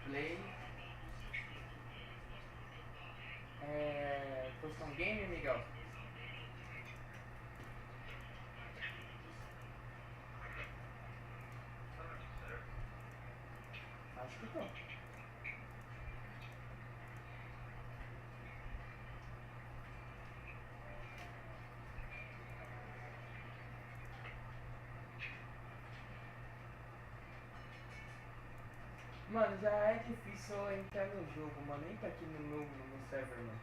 Play. Posição game, Miguel? Acho que tô. Mano, já é difícil eu entrar no jogo, mano. Entra aqui no server, mano.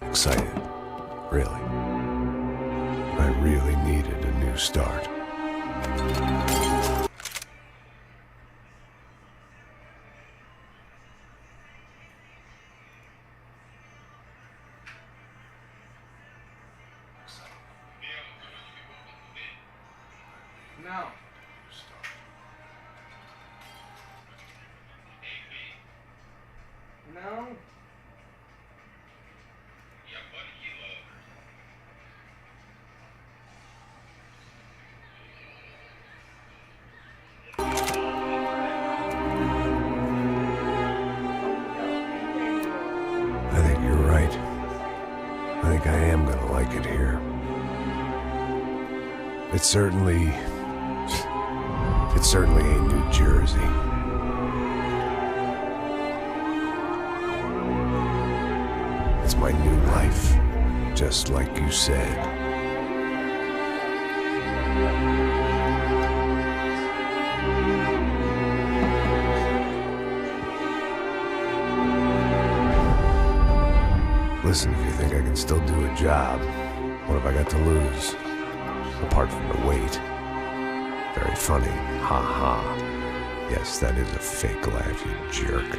Excited, really. I really needed a new start. Não. Não. I think you're right. I think I am gonna like it here. It's certainly ain't New Jersey. It's my new life, just like you said. Listen, if you think I can still do a job, what have I got to lose? Apart from the weight. Very funny. Ha ha. Yes, that is a fake laugh, you jerk.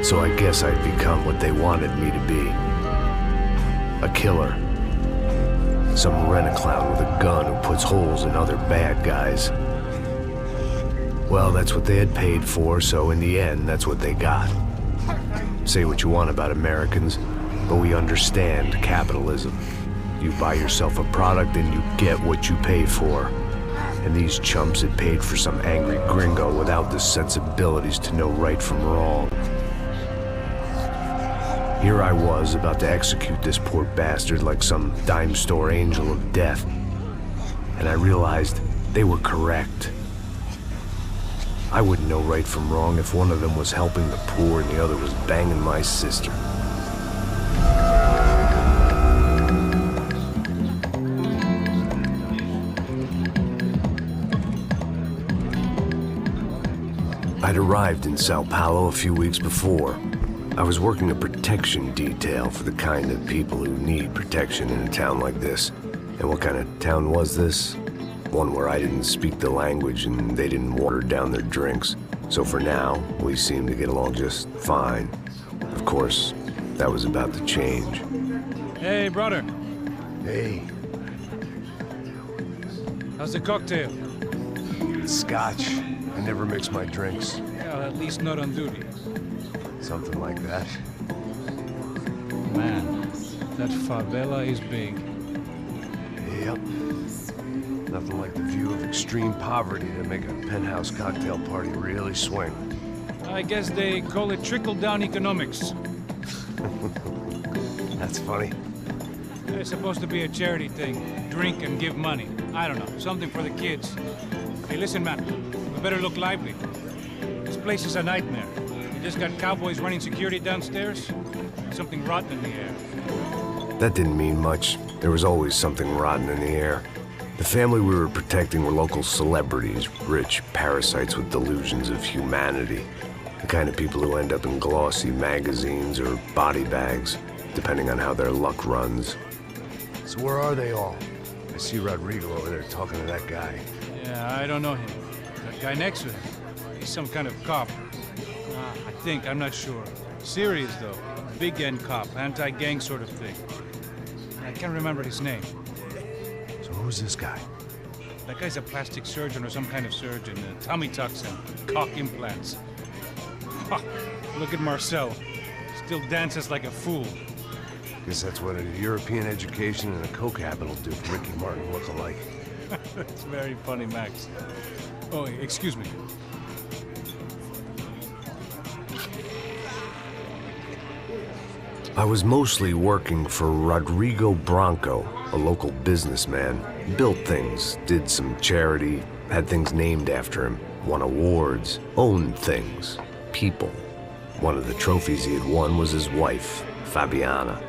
So I guess I'd become what they wanted me to be. A killer. Some rent-a-clown with a gun who puts holes in other bad guys. Well, that's what they had paid for, so in the end, that's what they got. Say what you want about Americans, but we understand capitalism. You buy yourself a product and you get what you pay for. And these chumps had paid for some angry gringo without the sensibilities to know right from wrong. Here I was, about to execute this poor bastard like some dime store angel of death. And I realized they were correct. I wouldn't know right from wrong if one of them was helping the poor and the other was banging my sister. I'd arrived in Sao Paulo a few weeks before. I was working a protection detail for the kind of people who need protection in a town like this. And what kind of town was this? One where I didn't speak the language and they didn't water down their drinks. So for now, we seemed to get along just fine. Of course, that was about to change. Hey, brother. Hey. How's the cocktail? Scotch. I never mix my drinks. Well, at least not on duty. Something like that. Man, that favela is big. Yep. Nothing like the view of extreme poverty to make a penthouse cocktail party really swing. I guess they call it trickle-down economics. That's funny. It's supposed to be a charity thing. Drink and give money. I don't know, something for the kids. Hey, listen, man. We better look lively. This place is a nightmare. You just got cowboys running security downstairs. Something rotten in the air. That didn't mean much. There was always something rotten in the air. The family we were protecting were local celebrities, rich parasites with delusions of humanity. The kind of people who end up in glossy magazines or body bags, depending on how their luck runs. So where are they all? I see Rodrigo over there talking to that guy. Yeah, I don't know him. That guy next to him, he's some kind of cop. I think, I'm not sure. Serious, though. Big end cop, anti-gang sort of thing. I can't remember his name. So who's this guy? That guy's a plastic surgeon or some kind of surgeon. Tummy tucks and cock implants. Ha! Look at Marcel. Still dances like a fool. Guess that's what a European education and a coke habit will do to Ricky Martin look alike. It's very funny, Max. Oh, excuse me. I was mostly working for Rodrigo Branco, a local businessman. Built things, did some charity, had things named after him, won awards, owned things, people. One of the trophies he had won was his wife, Fabiana.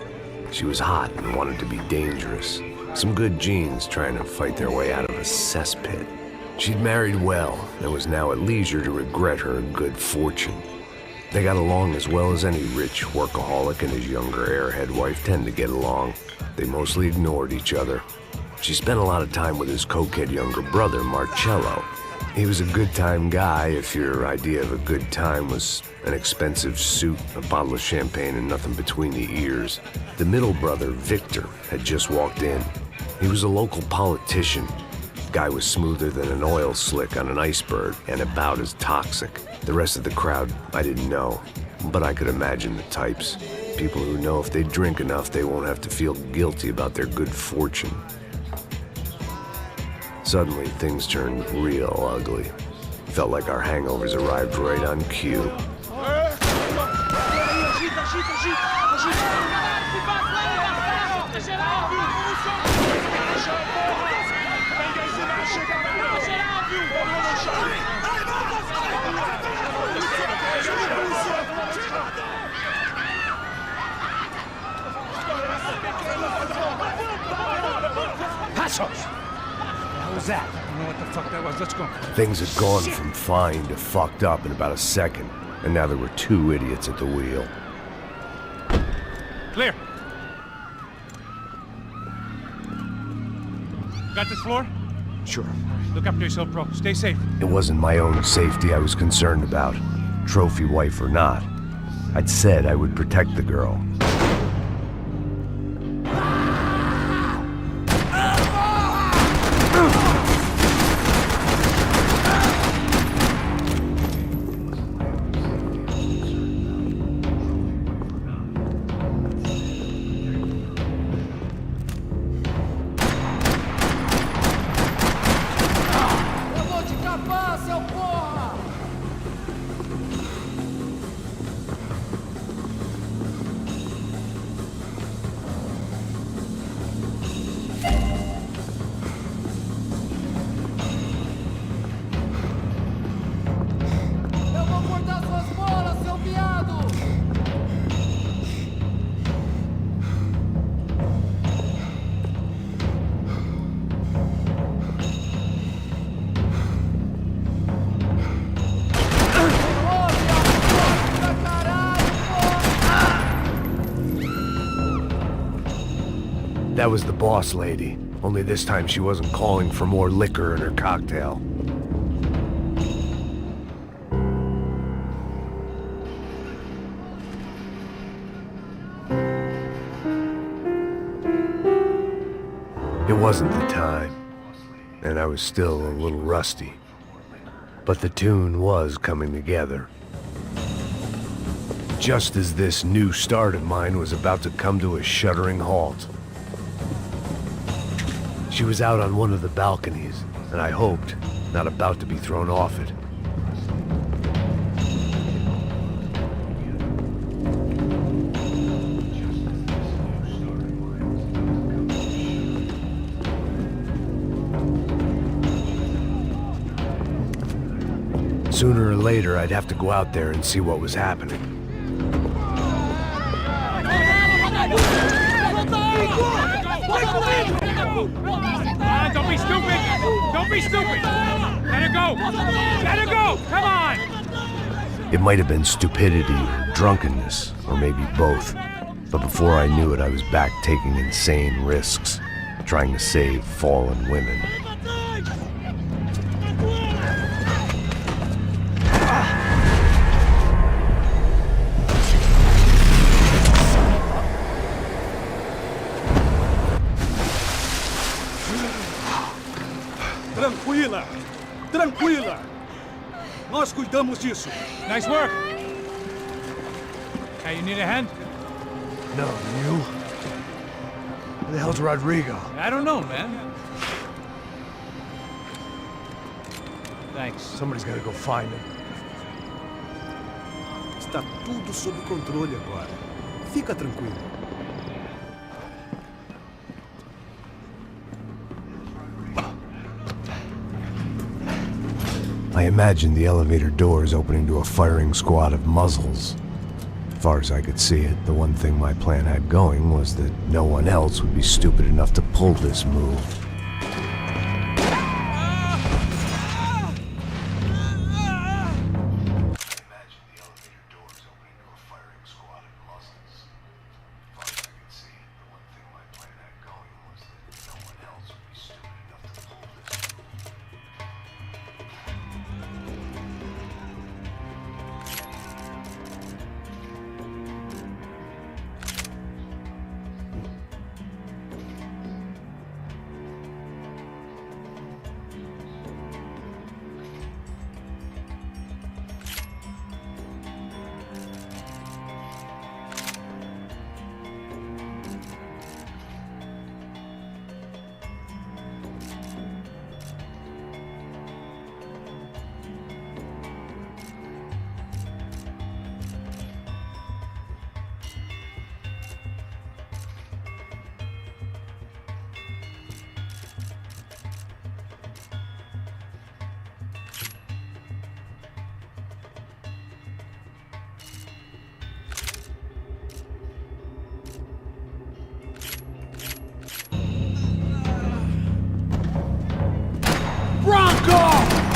She was hot and wanted to be dangerous. Some good genes trying to fight their way out of a cesspit. She'd married well and was now at leisure to regret her good fortune. They got along as well as any rich workaholic and his younger airhead wife tend to get along. They mostly ignored each other. She spent a lot of time with his cokehead younger brother, Marcello. He was a good-time guy if your idea of a good time was an expensive suit, a bottle of champagne, and nothing between the ears. The middle brother, Victor, had just walked in. He was a local politician. Guy was smoother than an oil slick on an iceberg and about as toxic. The rest of the crowd, I didn't know, but I could imagine the types. People who know if they drink enough, they won't have to feel guilty about their good fortune. Suddenly, things turned real ugly. Felt like our hangovers arrived right on cue. What was that? I don't know what the fuck that was. Let's go. Things had gone from fine to fucked up in about a second, and now there were two idiots at the wheel. Clear. Got this floor? Sure. Look after yourself, bro. Stay safe. It wasn't my own safety I was concerned about, trophy wife or not. I'd said I would protect the girl. That was the boss lady, only this time she wasn't calling for more liquor in her cocktail. It wasn't the time, and I was still a little rusty. But the tune was coming together. Just as this new start of mine was about to come to a shuddering halt. She was out on one of the balconies, and I hoped, not about to be thrown off it. Sooner or later, I'd have to go out there and see what was happening. Don't be stupid! Don't be stupid! Let her go! Let her go! Come on! It might have been stupidity or drunkenness, or maybe both. But before I knew it, I was back taking insane risks, trying to save fallen women. Tranquila! Tranquila! Nós cuidamos disso. Nice work! Hey, you need a hand? No, you? Where the hell's Rodrigo? I don't know, man. Thanks. Somebody's gotta go find him. Está tudo sob controle agora. Fica tranquilo. I imagined the elevator doors opening to a firing squad of muzzles. As far as I could see it, the one thing my plan had going was that no one else would be stupid enough to pull this move.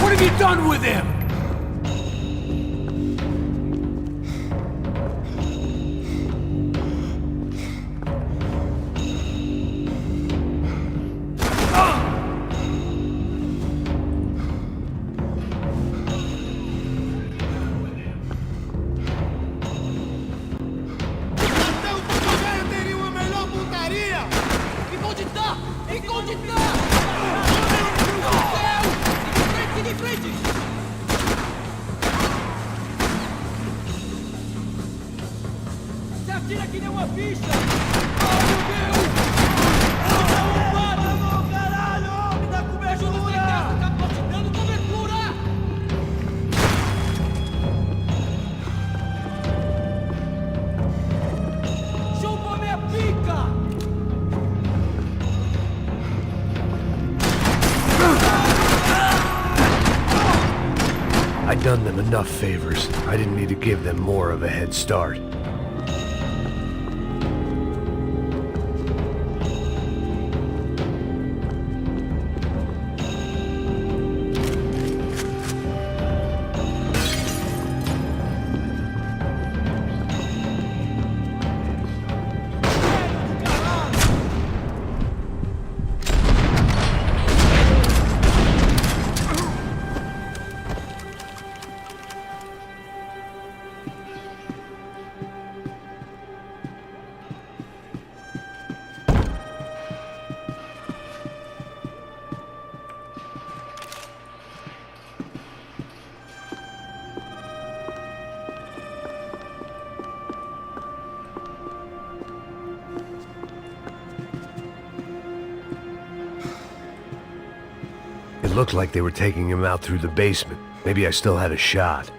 What have you done with him? Atira que nem uma bicha! Oh, meu Deus! Vamos, caralho! Me dá cobertura! Capote dando cobertura! Chupa minha pica! I'd done them enough favors. I didn't need to give them more of a head start. It looked like they were taking him out through the basement. Maybe I still had a shot.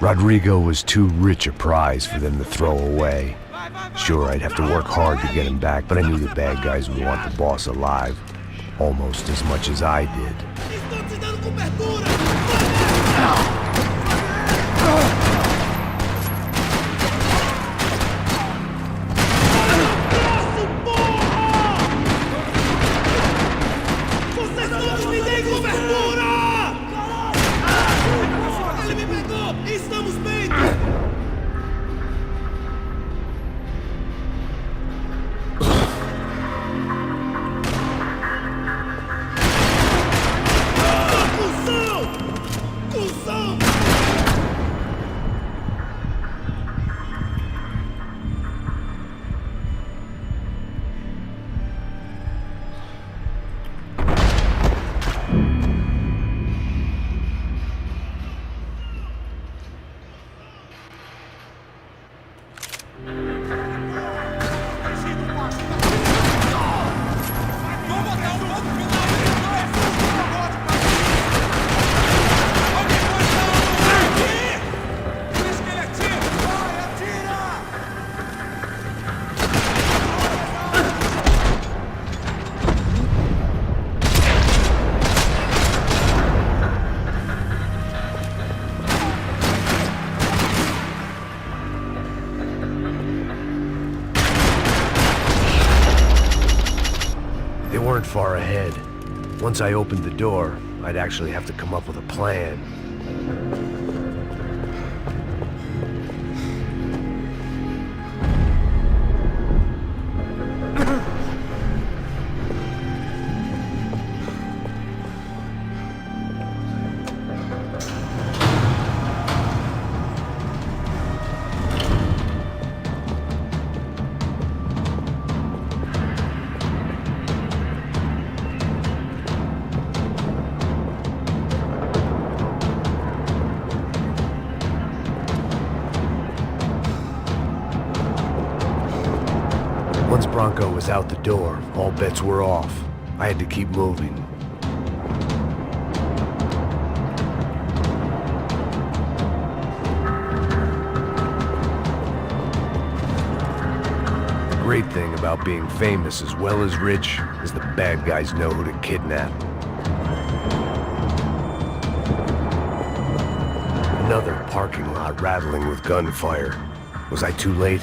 Rodrigo was too rich a prize for them to throw away. Sure, I'd have to work hard to get him back, but I knew the bad guys would want the boss alive. Almost as much as I did. Estou te dando cobertura! Vocês todos me deem cobertura! Ele me pegou! Estamos bem! Far ahead. Once I opened the door, I'd actually have to come up with a plan. Once Bronco was out the door, all bets were off. I had to keep moving. The great thing about being famous as well as rich is the bad guys know who to kidnap. Another parking lot rattling with gunfire. Was I too late?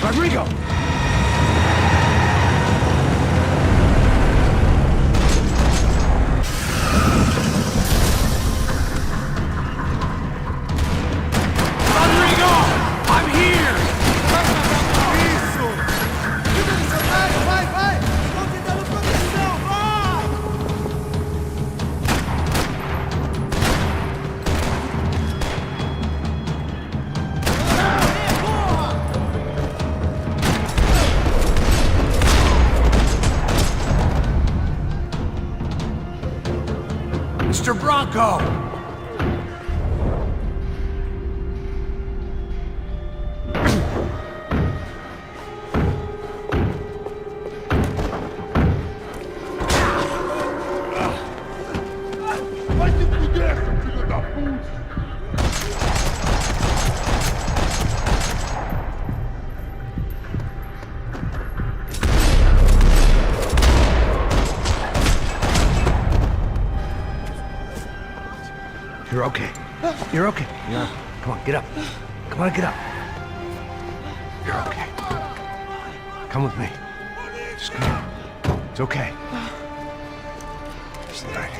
Rodrigo! Mr. Bronco! Vai se fuder, seu filho da puta! You're okay. You're okay. Yeah. Come on, get up. Come on, get up. You're okay. Come with me. Just come on. It's okay. It's all right.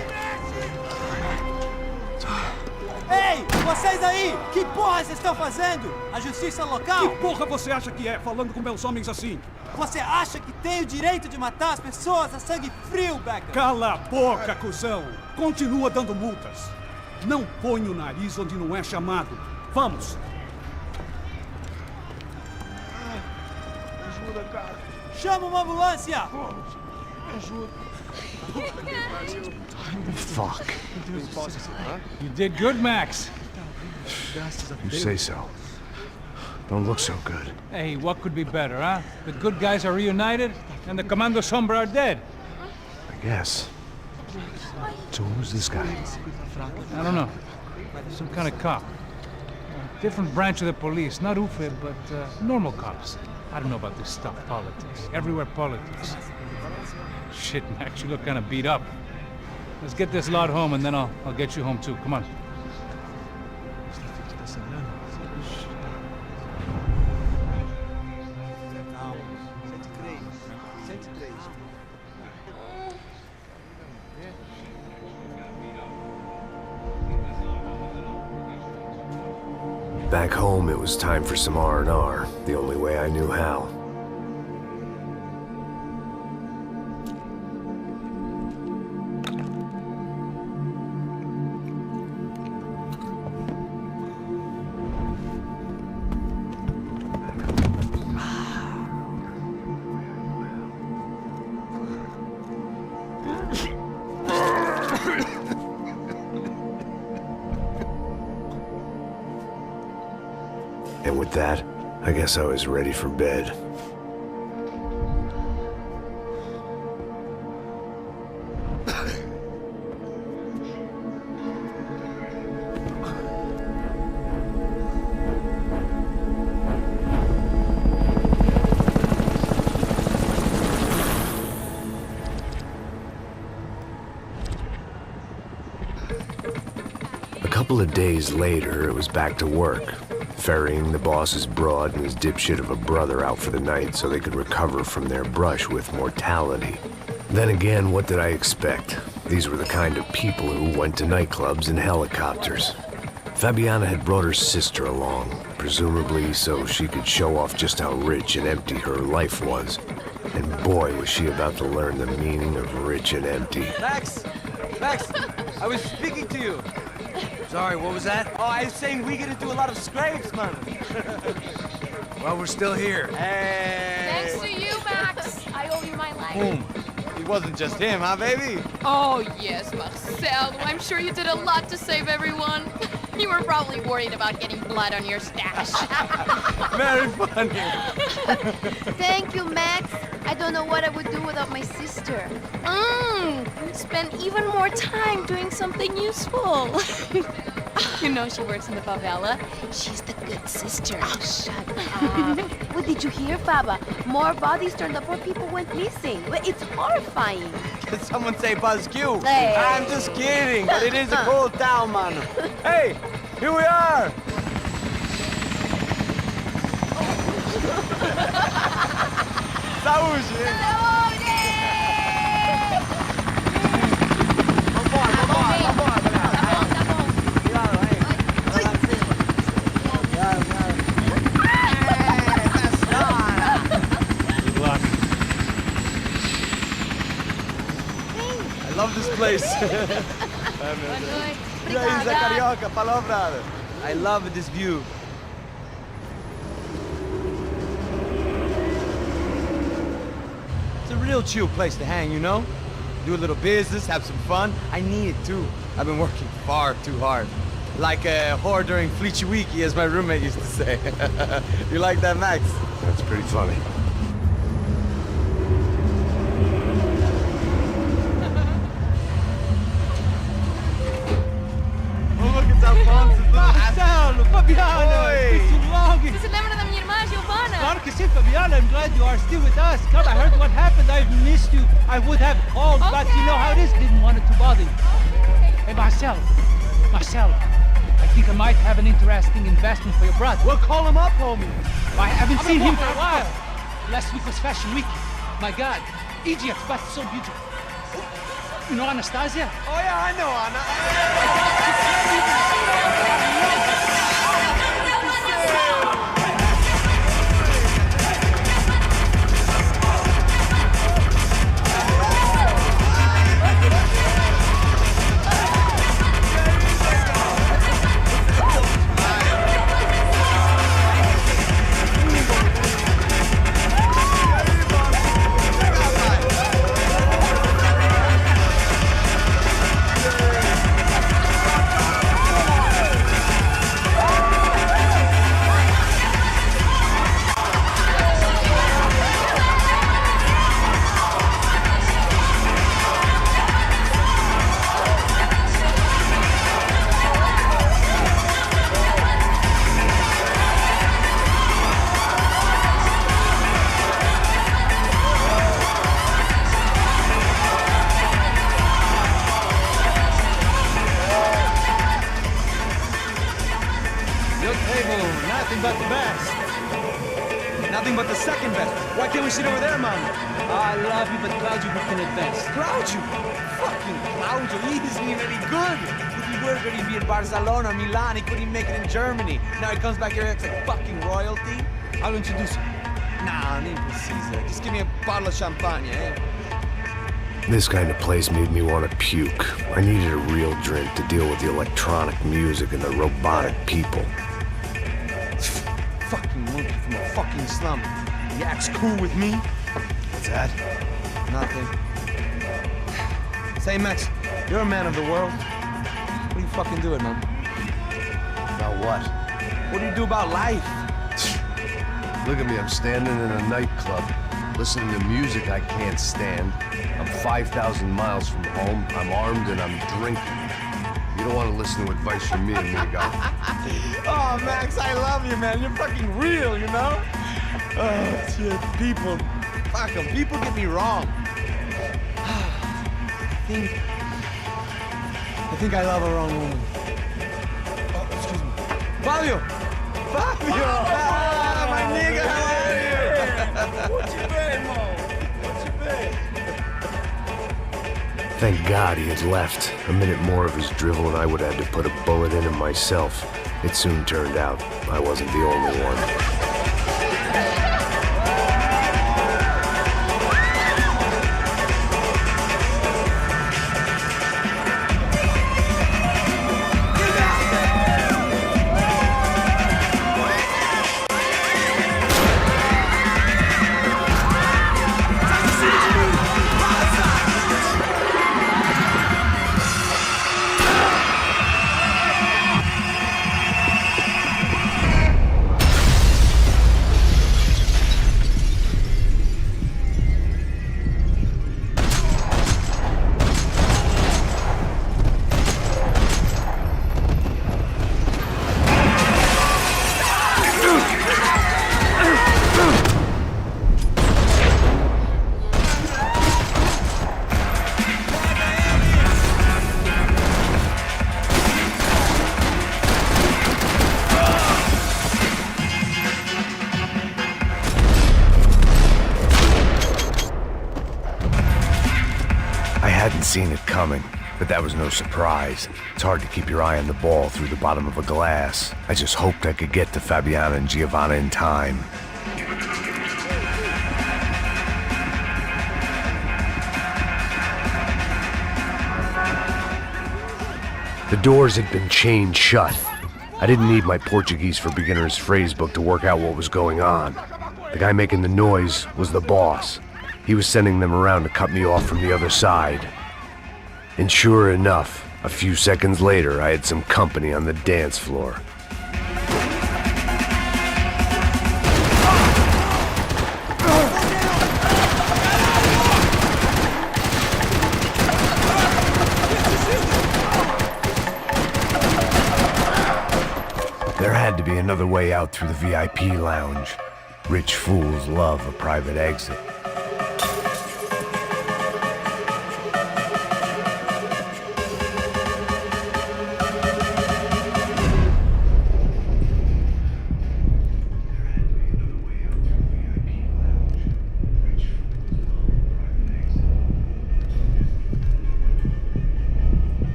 Ei, vocês aí! Que porra vocês estão fazendo? A justiça local? Que porra você acha que é, falando com meus homens assim? Você acha que tem o direito de matar as pessoas a sangue frio, Becker? Cala a boca, cuzão! Continua dando multas. Não põe o nariz onde não é chamado. Vamos! Ajuda, cara. Chama uma ambulância! Fuck. You did good, Max. You say so. Don't look so good. Hey, what could be better, huh? The good guys are reunited, and the Commando Sombra are dead. I guess. So who's this guy? I don't know. Some kind of cop. Different branch of the police. Not UFE, but normal cops. I don't know about this stuff, politics. Everywhere politics. Shit, Max, you look kind of beat up. Let's get this lot home, and then I'll get you home too. Come on. Back home, it was time for some R&R, the only way I knew how. And with that, I guess I was ready for bed. A couple of days later, it was back to work. Ferrying the boss's broad and his dipshit of a brother out for the night so they could recover from their brush with mortality. Then again, what did I expect? These were the kind of people who went to nightclubs in helicopters. Fabiana had brought her sister along, presumably so she could show off just how rich and empty her life was. And boy, was she about to learn the meaning of rich and empty. Max! Max! I was speaking to you! Sorry, what was that? Oh, I was saying we get into a lot of scrapes, man. Well, we're still here. Hey! Thanks to you, Max. I owe you my life. Boom. It wasn't just him, huh, baby? Oh, yes, Marcel. I'm sure you did a lot to save everyone. You were probably worried about getting blood on your stash. Very funny. Thank you, Max. I don't know what I would do without my sister. Spend even more time doing something useful. You know she works in the favela. She's the good sister. Oh, shut up. What did you hear, Faba? More bodies turned up where people went missing. It's horrifying. Did someone say Buzz Q? Hey. I'm just kidding, but it is a cool town, man. Hey, here we are. Saúde! I love this place. E aí, Zé Carioca, falou, brother. I love this view. It's a real chill place to hang, you know? Do a little business, have some fun. I need it too. I've been working far too hard. Like a whore during Fleechy Weeky, as my roommate used to say. You like that, Max? That's pretty funny. Marcelo, Fabiana, it's been too long. Você se lembra da minha irmã, Giovanna? Claro que sim, Fabiana. I'm glad you are still with us. Come, I heard what happened. I've missed you. I would have called, but you know how it is. Didn't want it to bother you. Hey, Marcel, I think I might have an interesting investment for your brother. Well, call him up, homie. I haven't seen him for a while. Last week was Fashion Week. My God, Egypt, but so beautiful. You know Anastasia? Oh yeah, I know Anna. Nothing but the best. Nothing but the second best. Why can't we sit over there, man? I love you, but Claudio booked in advance. Claudio? Fucking Claudio, he isn't even any good. If he were going to be in Barcelona, Milan, he couldn't make it in Germany. Now he comes back here and acts like fucking royalty. I'll introduce you. Nah, need Caesar. Just give me a bottle of champagne, eh? This kind of place made me want to puke. I needed a real drink to deal with the electronic music and the robotic people. Fucking monkey from a fucking slum. He acts cool with me. What's that? Nothing. Say, Max, you're a man of the world. What do you fucking do it, man? About what? What do you do about life? Look at me, I'm standing in a nightclub, listening to music I can't stand. I'm 5,000 miles from home, I'm armed, and I'm drinking. You don't want to listen to advice from me, amigo. Oh, Max, I love you, man. You're fucking real, you know? Oh, shit, people. Fuck 'em. People get me wrong. I think I love a wrong woman. Oh, excuse me. Fabio! Fabio! Ah, my nigga, how are you? What you been, Mo? What you been? Thank God he had left. A minute more of his drivel and I would have had to put a bullet in him myself. It soon turned out I wasn't the only one. Seen it coming, but that was no surprise. It's hard to keep your eye on the ball through the bottom of a glass. I just hoped I could get to Fabiana and Giovanna in time. The doors had been chained shut. I didn't need my Portuguese for Beginners phrase book to work out what was going on. The guy making the noise was the boss. He was sending them around to cut me off from the other side. And sure enough, a few seconds later, I had some company on the dance floor. There had to be another way out through the VIP lounge. Rich fools love a private exit.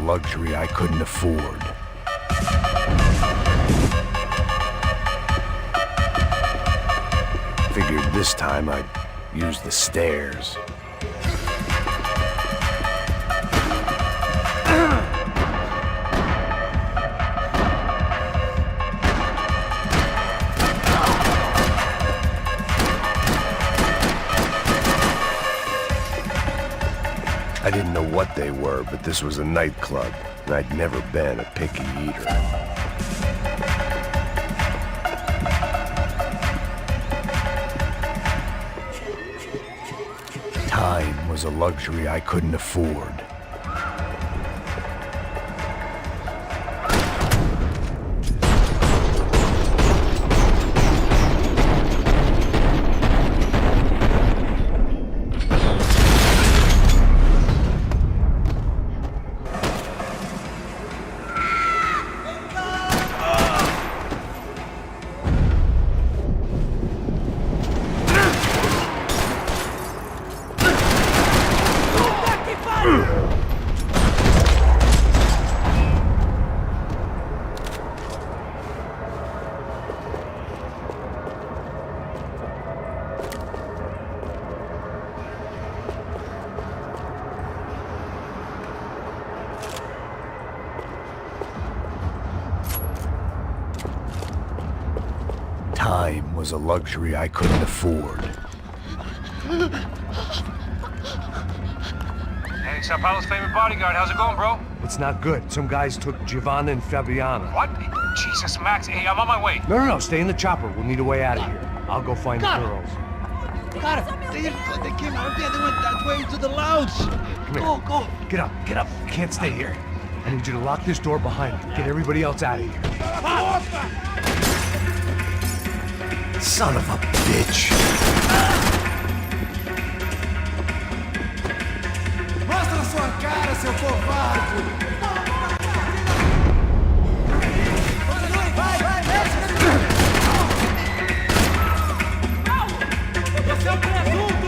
Luxury I couldn't afford. Figured this time I'd use the stairs. I didn't know what they were, but this was a nightclub, and I'd never been a picky eater. Time was a luxury I couldn't afford. time was a luxury I couldn't afford. Hey, Sao Paulo's favorite bodyguard. How's it going, bro? It's not good. Some guys took Giovanna and Fabiana. What? Jesus, Max. Hey, I'm on my way. No, stay in the chopper. We'll need a way out of here. I'll go find the girls. Got it. They came out there. They went that way to the lounge. Come here. Go. Get up. You can't stay here. I need you to lock this door behind you. Get everybody else out of here. Son of a bitch. Mostra sua cara, seu covarde! Você é o presunto!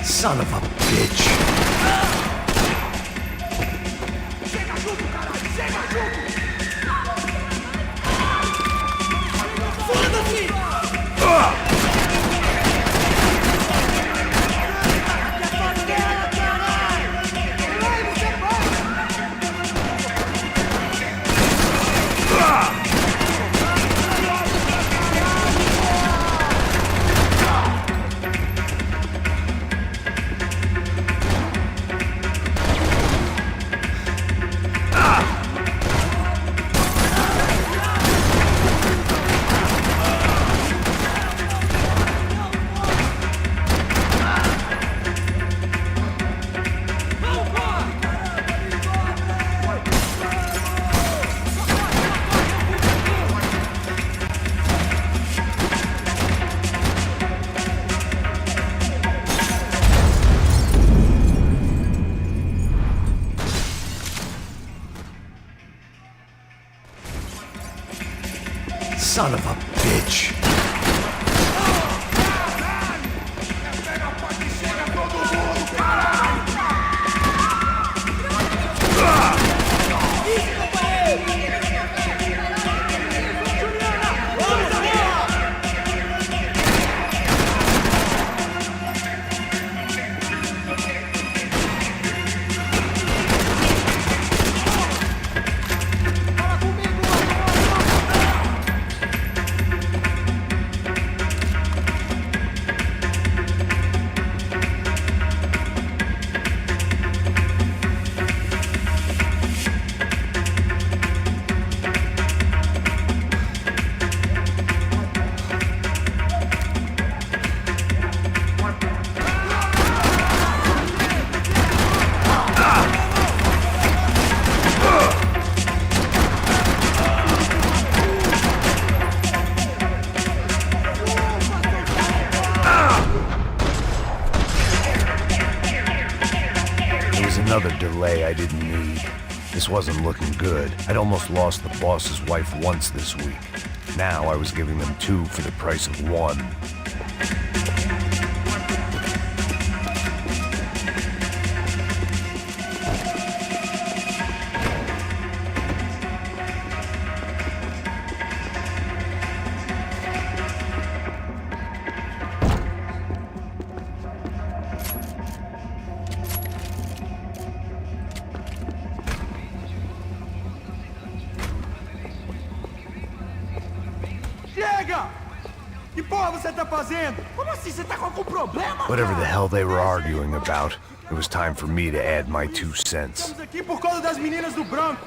Son of a bitch. Son of a bitch. Another delay I didn't need. This wasn't looking good. I'd almost lost the boss's wife once this week. Now I was giving them 2 for the price of 1. Chega! Que porra você tá fazendo? Como assim? Você tá com algum problema? Whatever the hell they were arguing about, it was time for me to add my 2 cents. Estamos aqui por causa das meninas do branco.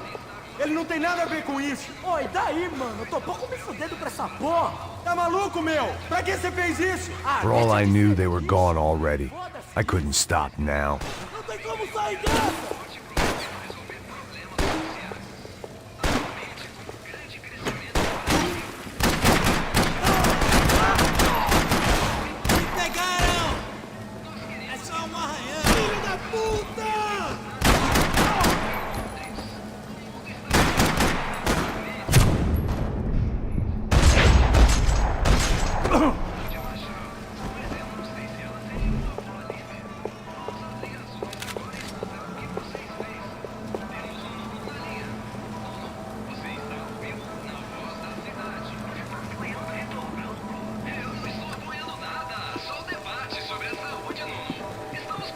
Ele não tem nada a ver com isso. Oi, daí, mano? Eu tô pouco me fudendo pra essa porra. Tá maluco, meu? Pra que você fez isso? For all I knew, they were gone already. I couldn't stop now. Não tem como sair dessa!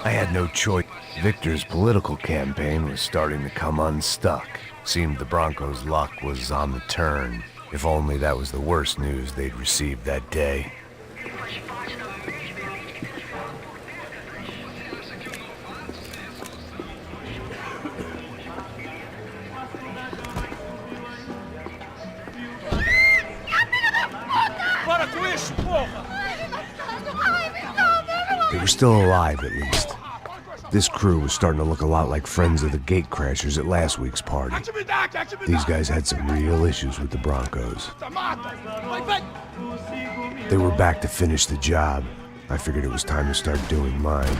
I had no choice. Victor's political campaign was starting to come unstuck. Seemed the Broncos' luck was on the turn. If only that was the worst news they'd received that day. They were still alive, at least. This crew was starting to look a lot like friends of the gatecrashers at last week's party. These guys had some real issues with the Broncos. They were back to finish the job. I figured it was time to start doing mine.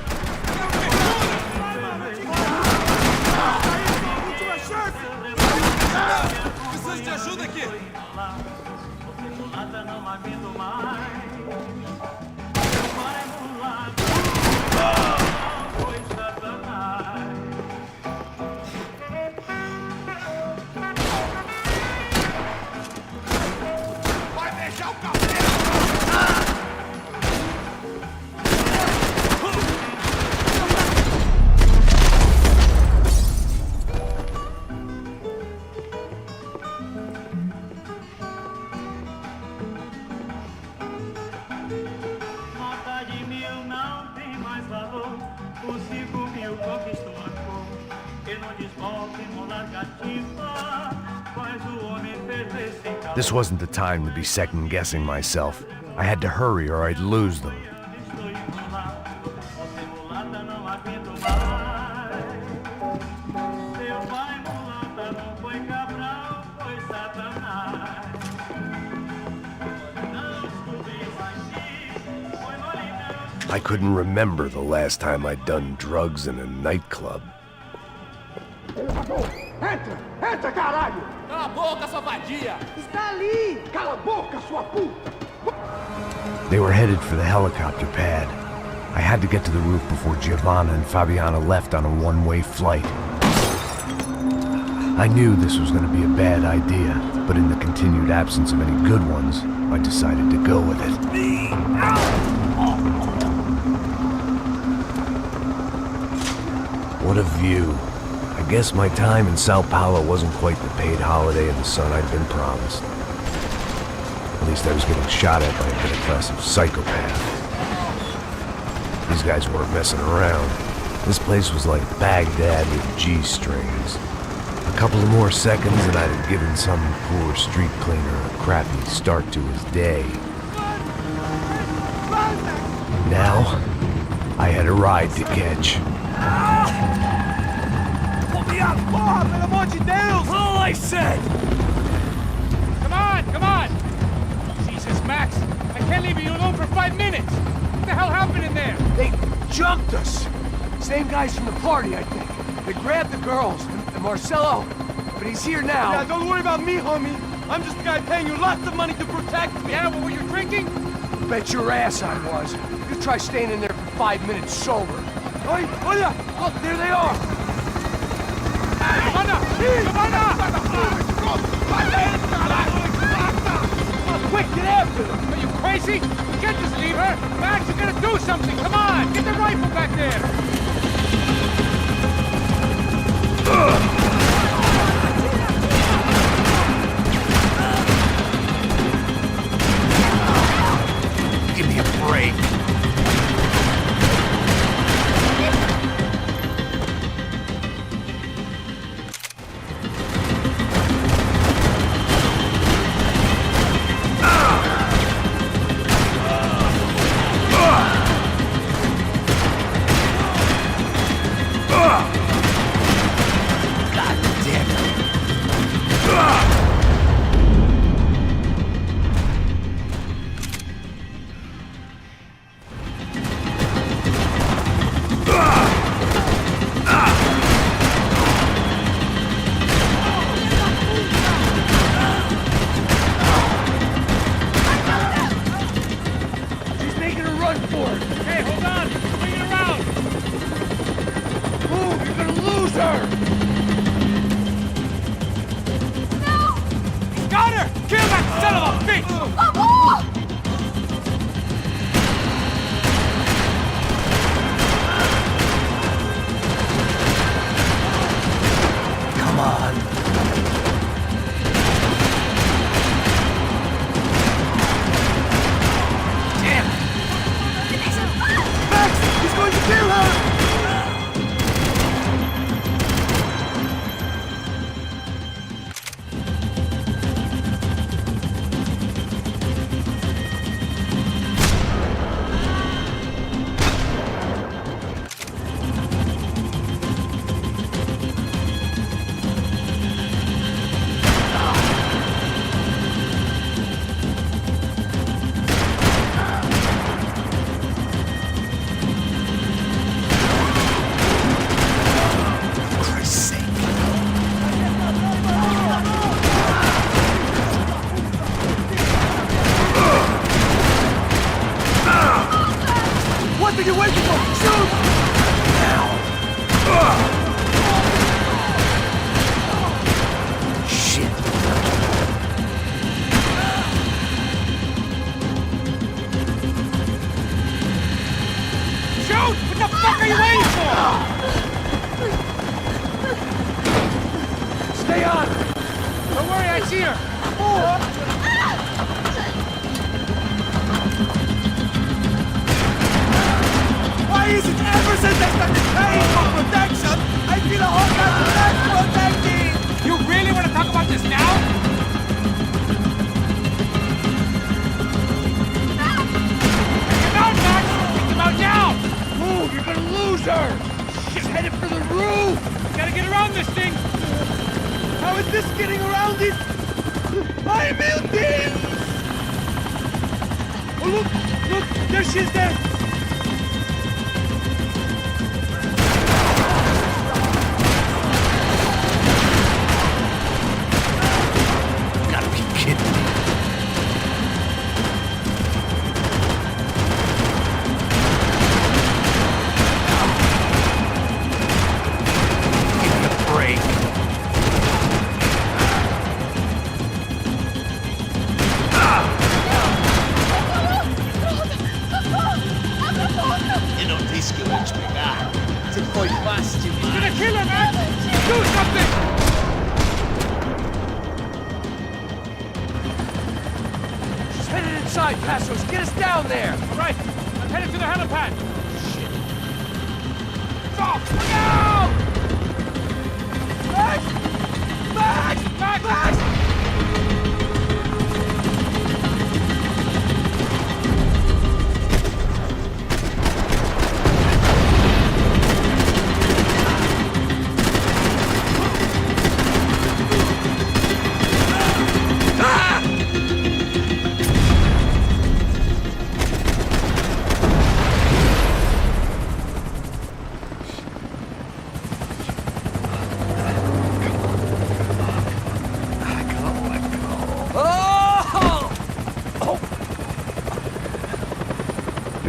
This wasn't the time to be second-guessing myself. I had to hurry or I'd lose them. I couldn't remember the last time I'd done drugs in a nightclub. Entra! Entra, caralho! Cala a boca, sua vadia! Está ali! Cala a boca, sua puta! They were headed for the helicopter pad. I had to get to the roof before Giovanna and Fabiana left on a one-way flight. I knew this was going to be a bad idea, but in the continued absence of any good ones, I decided to go with it. What a view. I guess my time in Sao Paulo wasn't quite the paid holiday in the sun I'd been promised. At least I was getting shot at by a middle-class psychopath. These guys weren't messing around. This place was like Baghdad with G-strings. A couple of more seconds and I'd have given some poor street cleaner a crappy start to his day. Now, I had a ride to catch. Porra, pelo amor de Deus! All I said! Come on, come on! Jesus, Max, I can't leave you alone for 5 minutes! What the hell happened in there? They jumped us! Same guys from the party, I think. They grabbed the girls, and Marcelo, but he's here now. Yeah, don't worry about me, homie. I'm just the guy paying you lots of money to protect me. Yeah, what were you drinking? Bet your ass I was. You try staying in there for 5 minutes sober. Oi, hola! Look, there they are. Quick, get after them! Are you crazy? Get this lever! Max, you gotta do something! Come on! Get the rifle back there! Give me a break.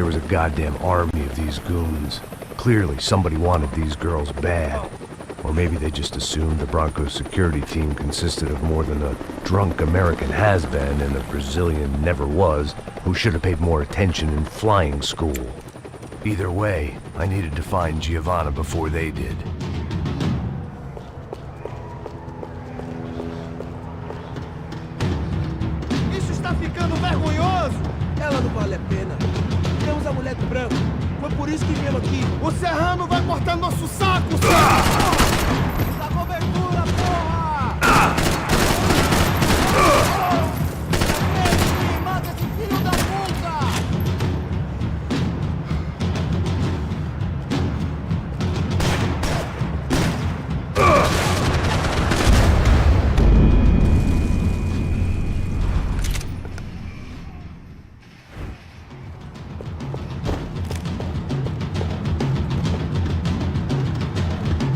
was a goddamn army of these goons. Clearly, somebody wanted these girls bad. Or maybe they just assumed the Broncos security team consisted of more than a drunk American has-been and a Brazilian never was who should have paid more attention in flying school. Either way, I needed to find Giovanna before they did. Isso está ficando vergonhoso! Ela não vale a pena. Temos a mulher do branco. Foi por isso que viemos aqui. O Serrano vai cortar nosso saco, Dá cobertura, porra! Mata esse filho da puta!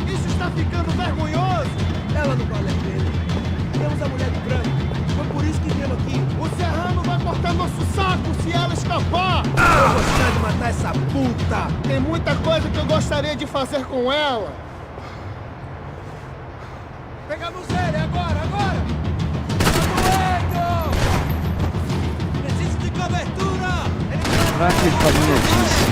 Isso está ficando vergonhoso! Ela não vale a pena. Temos a mulher do branco. Foi por isso que viemos aqui. O Serrano vai cortar nosso saco se ela escapar! Eu vou gostar de matar essa puta! Tem muita coisa que eu gostaria de fazer com ela. Pegamos ele, agora, agora! Tá doendo! Preciso de cobertura! Caraca, ele tá doentíssimo.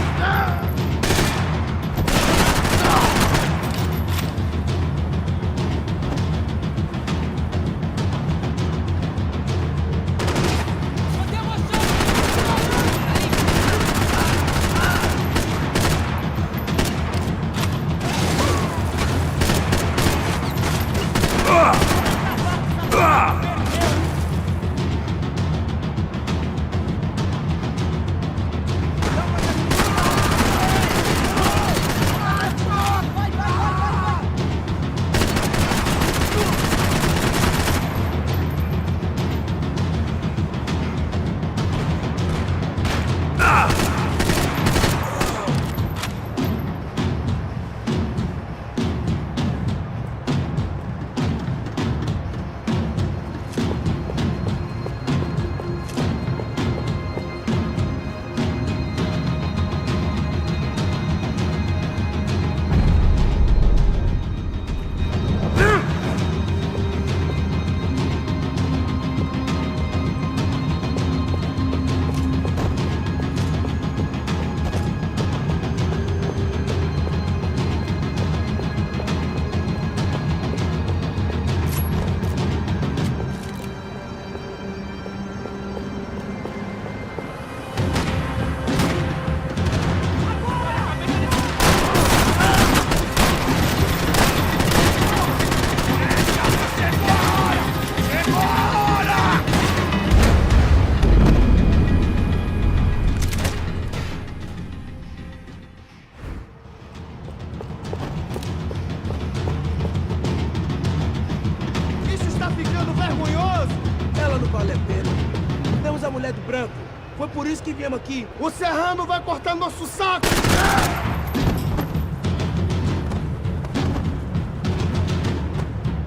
Foi por isso que viemos aqui. O Serrano vai cortar nosso saco!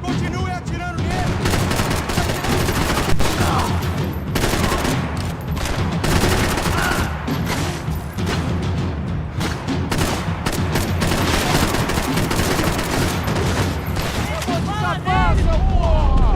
Continue atirando nele! Eu vou te salvar, seu porra!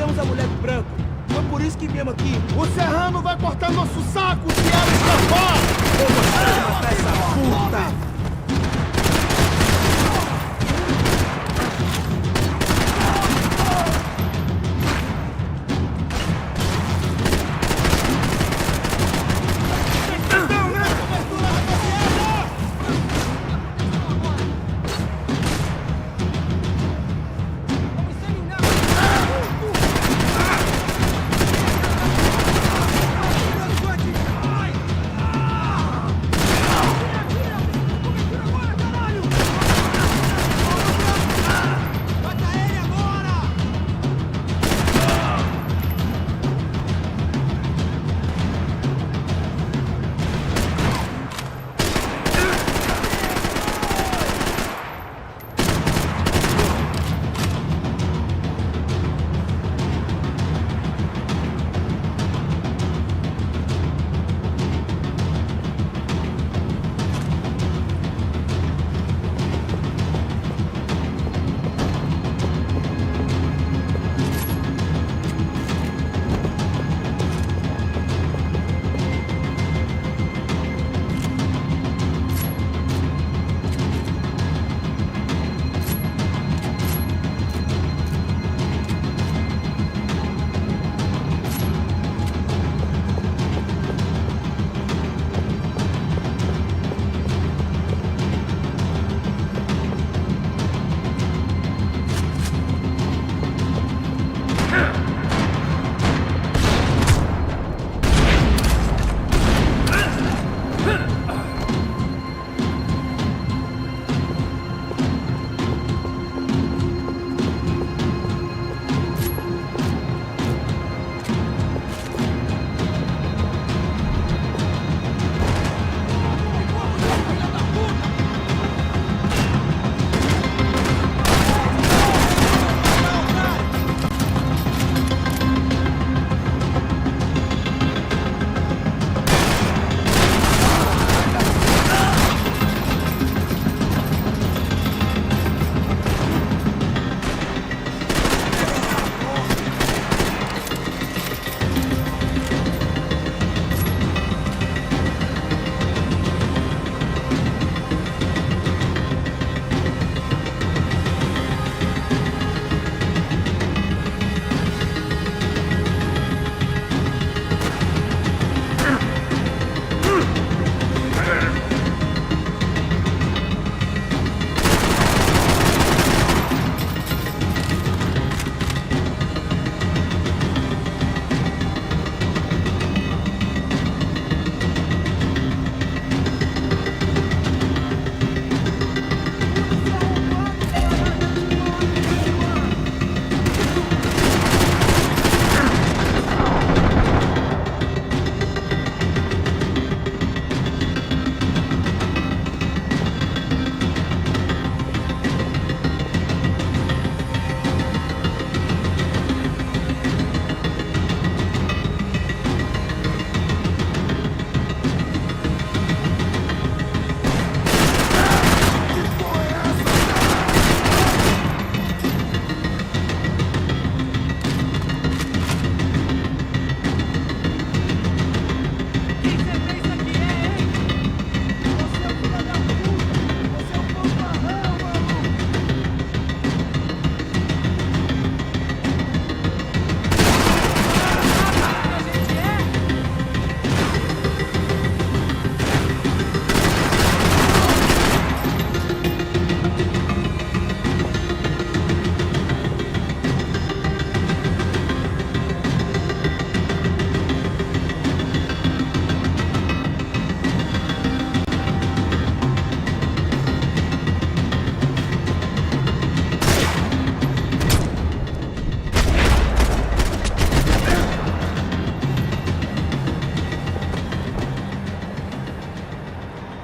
Temos a mulher do branco. Foi por isso que viemos aqui. O serrano vai cortar nosso saco se ela escapar! Vou mostrar essa puta!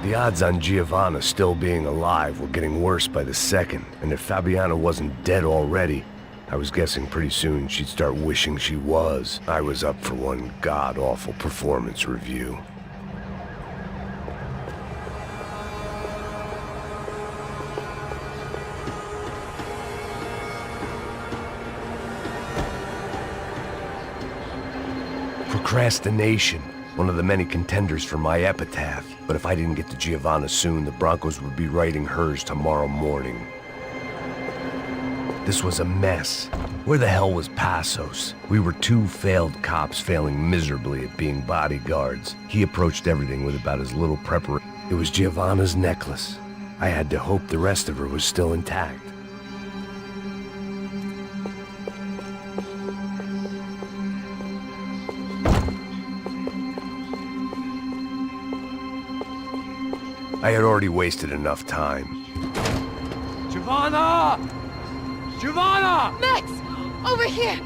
The odds on Giovanna still being alive were getting worse by the second, and if Fabiana wasn't dead already, I was guessing pretty soon she'd start wishing she was. I was up for one god-awful performance review. Procrastination. One of the many contenders for my epitaph. But if I didn't get to Giovanna soon, the Broncos would be writing hers tomorrow morning. This was a mess. Where the hell was Passos? We were two failed cops failing miserably at being bodyguards. He approached everything with about as little preparation. It was Giovanna's necklace. I had to hope the rest of her was still intact. I had already wasted enough time. Giovanna! Giovanna! Max! Over here!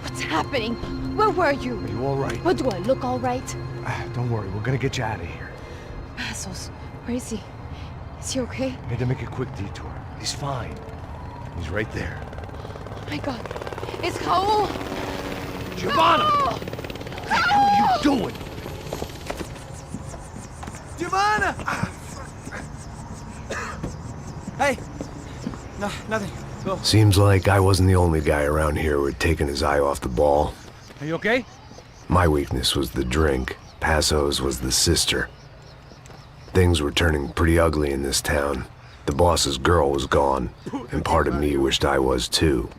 What's happening? Where were you? Are you all right? What, do I look all right? Don't worry, we're gonna get you out of here. Passos, where is he? Is he okay? I had to make a quick detour. He's fine. He's right there. Oh my god. It's Raul! Giovanna! No! What the hell are you doing? Giovanna! Hey! No, nothing. Go. Seems like I wasn't the only guy around here who had taken his eye off the ball. Are you okay? My weakness was the drink. Passos was the sister. Things were turning pretty ugly in this town. The boss's girl was gone, and part of me wished I was too.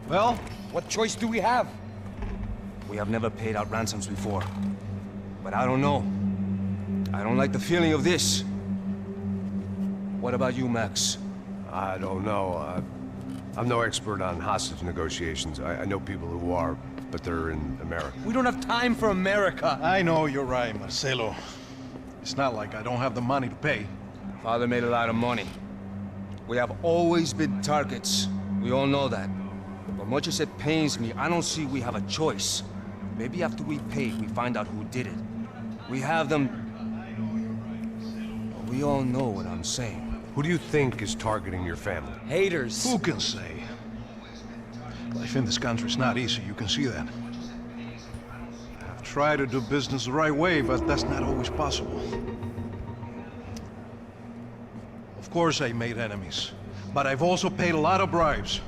Well, what choice do we have? We have never paid out ransoms before. But I don't know. I don't like the feeling of this. What about you, Max? I don't know. I'm no expert on hostage negotiations. I know people who are, but they're in America. We don't have time for America. I know you're right, Marcelo. It's not like I don't have the money to pay. Father made a lot of money. We have always been targets. We all know that. But much as it pains me, I don't see we have a choice. Maybe after we pay, we find out who did it. We have them... But we all know what I'm saying. Who do you think is targeting your family? Haters. Who can say? Life in this country is not easy, you can see that. I've tried to do business the right way, but that's not always possible. Of course I made enemies, but I've also paid a lot of bribes.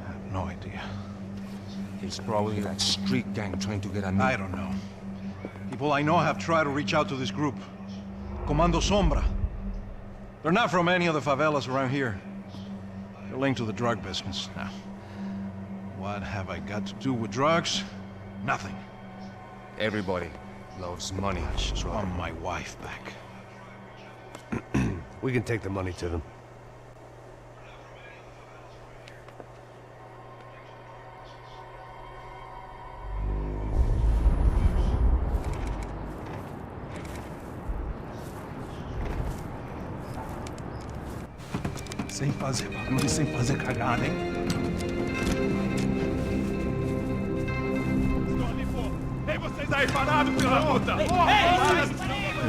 I have no idea. It's probably that street gang trying to get at me. I don't know. People I know have tried to reach out to this group. Comando Sombra. They're not from any of the favelas around here. They're linked to the drug business. Now, what have I got to do with drugs? Nothing. Everybody loves money. I just want my wife back. We can take the money to them. Sem fazer barulho, sem fazer cagada, hein? Ei, vocês aí parados, filho da puta! Here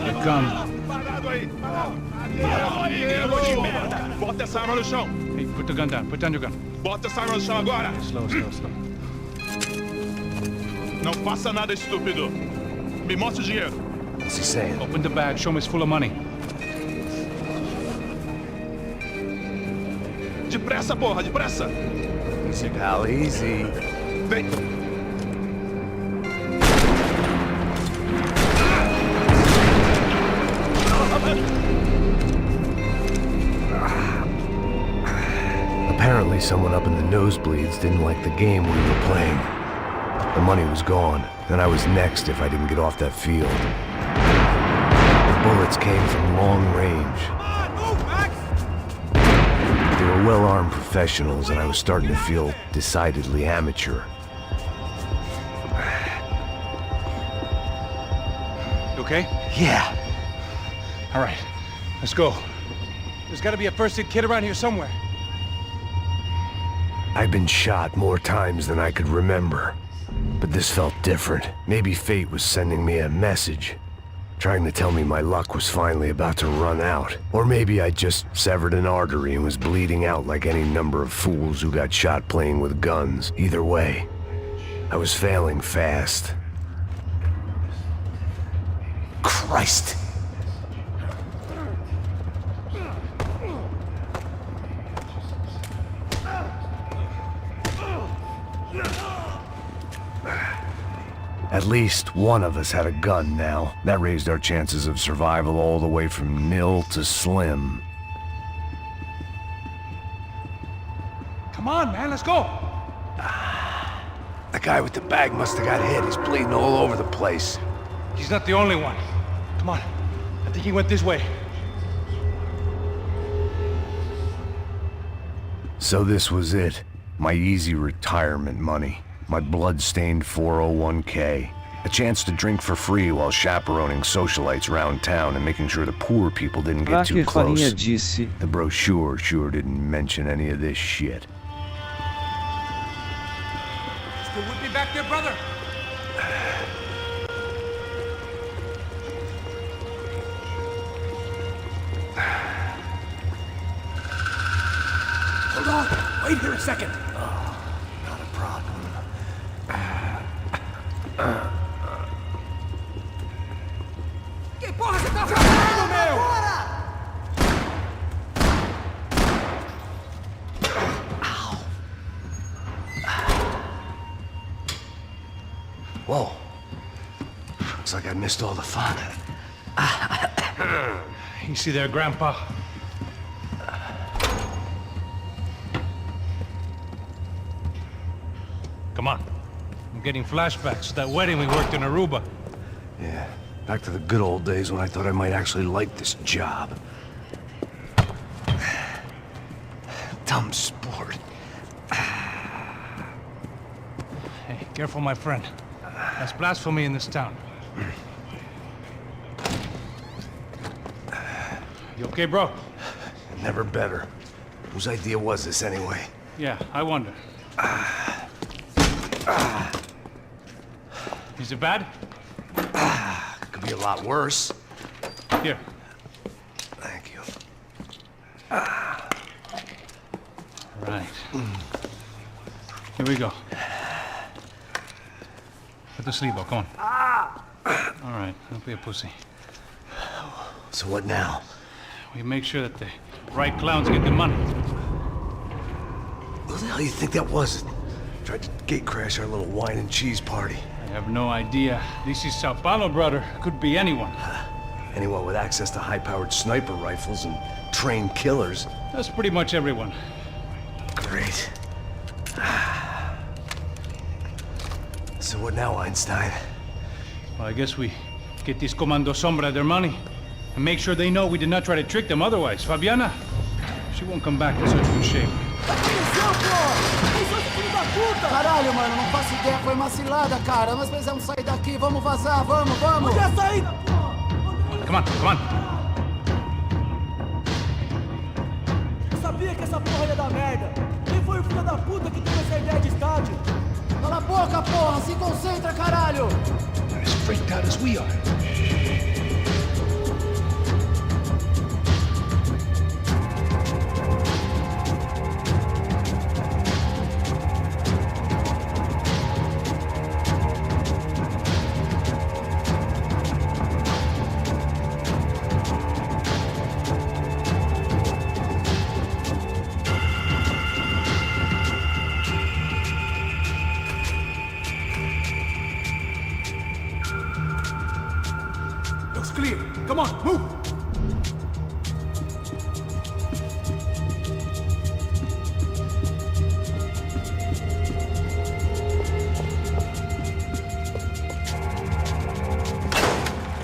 they come. Parado aí! Bota essa arma no chão! Hey, put the gun down. Put down your gun. Bota essa arma no chão agora! Slow, slow, slow. Não faça nada, estúpido! Me mostra o dinheiro! What's he saying? Open the bag. Show me it's full of money. Depressa, porra, depressa! Easy, pal, easy. Vem! Apparently someone up in the nosebleeds didn't like the game we were playing. The money was gone, and I was next if I didn't get off that field. The bullets came from long range. Come on, move, Max! They were well-armed professionals, and I was starting to feel decidedly amateur. You okay? Yeah. All right, let's go. There's gotta be a first-aid kit around here somewhere. I'd been shot more times than I could remember, but this felt different. Maybe fate was sending me a message, trying to tell me my luck was finally about to run out. Or maybe I just severed an artery and was bleeding out like any number of fools who got shot playing with guns. Either way, I was failing fast. Christ. At least one of us had a gun now. That raised our chances of survival all the way from nil to slim. Come on, man, let's go. The guy with the bag must have got hit. He's bleeding all over the place. He's not the only one. Come on, I think he went this way. So this was it. My easy retirement money. My blood-stained 401k. A chance to drink for free while chaperoning socialites around town and making sure the poor people didn't get too close. The brochure sure didn't mention any of this shit. Still with me back there, brother? Hold on. Wait here a second. Not a problem. Que porra você tá fazendo, meu? Whoa. Looks like I missed all the fun. You see there, Grandpa? Come on. I'm getting flashbacks to that wedding we worked in Aruba. Yeah, back to the good old days when I thought I might actually like this job. Dumb sport. Hey, careful, my friend. That's blasphemy in this town. You okay, bro? Never better. Whose idea was this anyway? Yeah, I wonder. Is it bad? Could be a lot worse. Here. Thank you. Right. Here we go. Put the sleeve on, come on. All right, don't be a pussy. So what now? We make sure that the right clowns get the money. Who the hell do you think that was? Tried to gate crash our little wine and cheese party. I have no idea. This is Sao Paulo, brother. Could be anyone. Anyone with access to high-powered sniper rifles and trained killers. That's pretty much everyone. Great. So what now, Einstein? Well, I guess we get these Comando Sombra their money and make sure they know we did not try to trick them otherwise. Fabiana, she won't come back in such good shape. Caralho, mano, não faço ideia, foi uma cilada, cara. Nós precisamos sair daqui, vamos vazar, vamos, vamos! Onde é a saída, porra? Come on, come on. Eu sabia que essa porra ia dar merda. Quem foi o filho da puta que teve essa ideia de estádio? Cala a boca, porra! Se concentra, caralho! They're as freaked out as we are. Clear. Come on, move!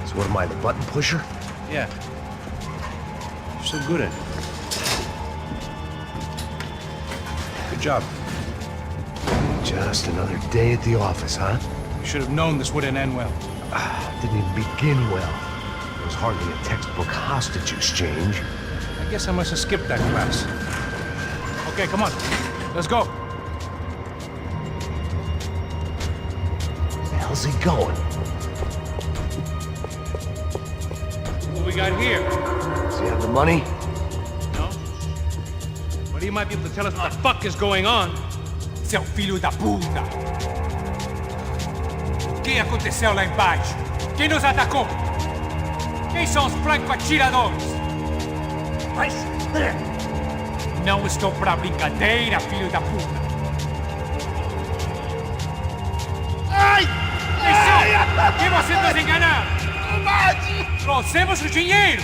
So what am I, the button pusher? Yeah. You're so good at it. job? Just another day at the office, huh? You should have known this wouldn't end well. Didn't even begin well. It was hardly a textbook hostage exchange. I guess I must have skipped that class. Okay, come on. Let's go. Where the hell's he going? What we got here? Does he have the money? No. But he might be able to tell us what the fuck is going on. Seu filho da puta! O que aconteceu lá embaixo? Quem nos atacou? Quem são os franco-atiradores? Mas... Não estou pra brincadeira, filho da puta! Ai! Atenção! Que você nos enganar! Trouxemos o dinheiro!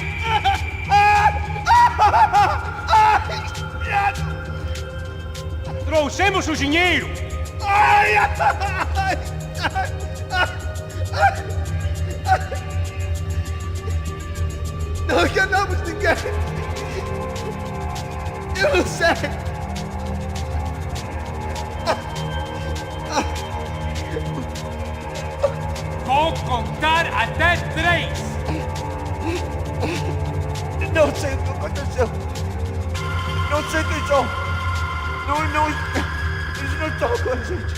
Trouxemos o dinheiro! Não enganamos ninguém! Eu não sei! Vou contar até 3! Não sei o que aconteceu! Não sei quem são! Eles não estão com a gente!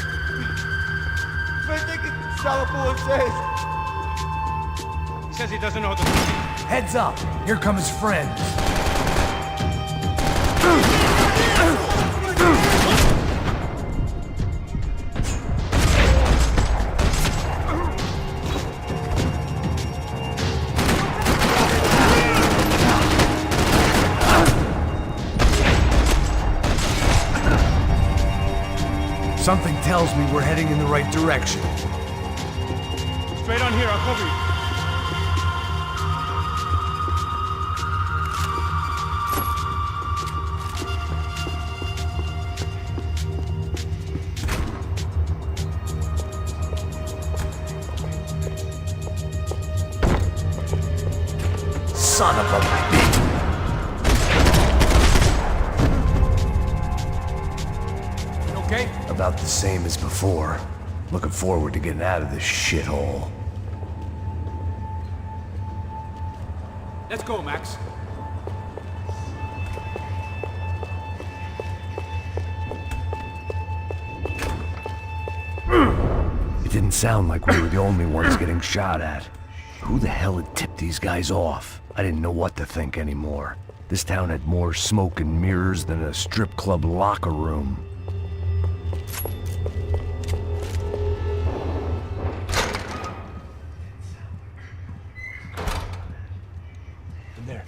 Pensei que estava com vocês! He says he doesn't know the... Heads up! Here come his friends. Something tells me we're heading in the right direction. Straight on here, I'll cover you. Son of a bitch! Okay? About the same as before. Looking forward to getting out of this shithole. Let's go, Max. It didn't sound like we were the only ones getting shot at. Who the hell had tipped these guys off? I didn't know what to think anymore. This town had more smoke and mirrors than a strip club locker room. In there.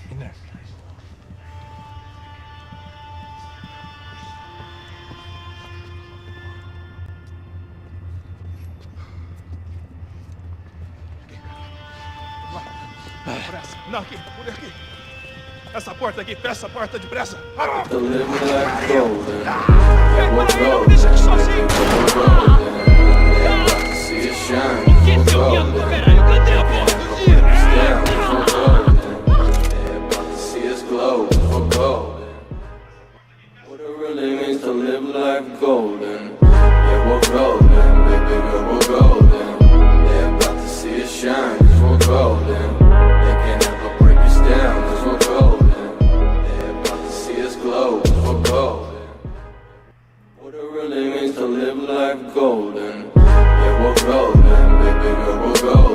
Pressa. Não, aqui, por aqui. Essa porta aqui, fecha essa porta depressa. Rápido. Não deixa aqui sozinho! O que seu viado do caralho? Cadê a porra do dia? What it really means to live life golden. Yeah, we're golden, baby girl, we're golden. They're about to see us shine, cause we're golden. They can't ever break us down, cause we're golden. They're about to see us glow, cause we're golden. What it really means to live life golden. Yeah, we're golden, baby girl, we're golden.